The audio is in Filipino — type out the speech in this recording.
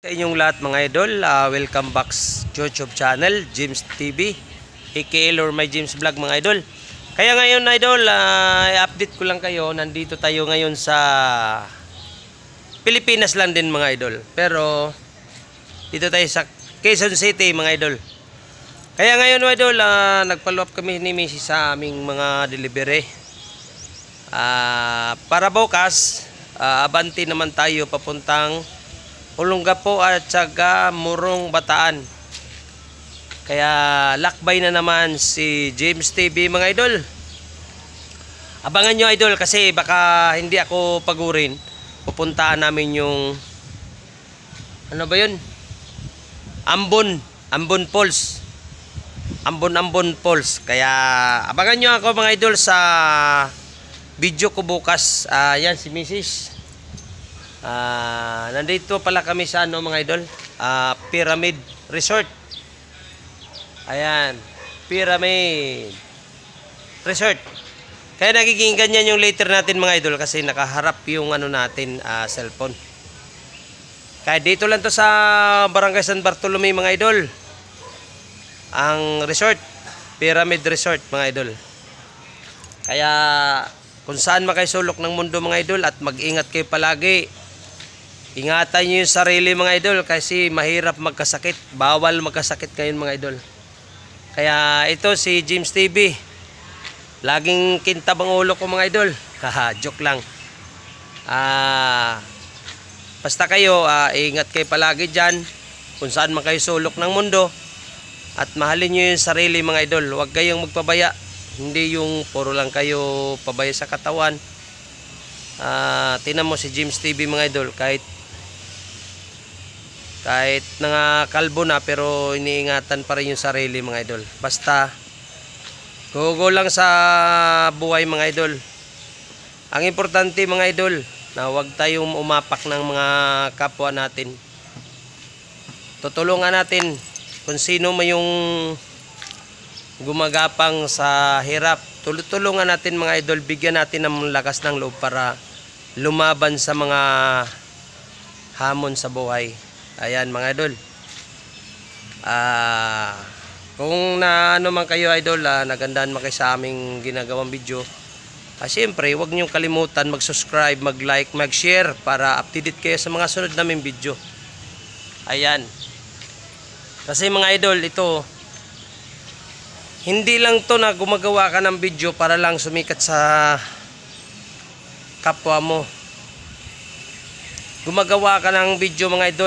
Sa inyong lahat mga idol, welcome back sa YouTube channel, James TV, aka Lord My James Vlog mga idol. Kaya ngayon idol, i-update ko lang kayo, nandito tayo ngayon sa Pilipinas lang din mga idol. Pero dito tayo sa Quezon City mga idol. Kaya ngayon mga idol, nag-follow up kami ni Mrs. sa aming mga delivery. Para bukas, abanti naman tayo papuntang Olongapo at saka Morong Bataan. Kaya lakbay na naman si James TV mga idol. Abangan nyo idol kasi baka hindi ako pagurin. Pupuntaan namin yung ano ba yun? Ambon Falls. Ambon Falls. Kaya abangan nyo ako mga idol sa video ko bukas. Yan si Mrs. Nandito pala kami sa ano mga idol, Pyramid Resort. Ayan, Pyramid Resort. Kaya nagiging ganyan yung later natin mga idol kasi nakaharap yung ano natin, cellphone. Kaya dito lang to sa Barangay San Bartolome mga idol, ang resort, Pyramid Resort mga idol. Kaya kung saan makaisulok ng mundo mga idol, at mag-ingat kayo palagi. Ingatan nyo yung sarili mga idol kasi mahirap magkasakit. Bawal magkasakit ngayon mga idol. Kaya ito si James TV. Laging kintab ang ulo ko mga idol. Haha, joke lang. Basta kayo, ingat kayo palagi dyan. Kung saan man kayo sulok ng mundo. At mahalin nyo yung sarili mga idol. Huwag kayong magpabaya. Hindi yung puro lang kayo pabaya sa katawan. Tinan mo si James TV mga idol. Kahit nangakalbo na pero iniingatan pa rin yung sarili mga idol. Basta go lang sa buhay mga idol. Ang importante mga idol na huwag tayong umapak ng mga kapwa natin. Tutulungan natin kung sino may yung gumagapang sa hirap. Tulungan natin mga idol. Bigyan natin ng lakas ng loob para lumaban sa mga hamon sa buhay. Ayan mga idol. Kung na ano man kayo idol, nagandahan man kayo sa aming ginagawang video, siyempre huwag niyong kalimutan mag-subscribe, mag-like, mag-share para up-to-date kayo sa mga sunod naming video. Ayan. Kasi mga idol, ito hindi lang to na gumagawa ka ng video para lang sumikat sa kapwa mo. Gumagawa ka ng video mga idol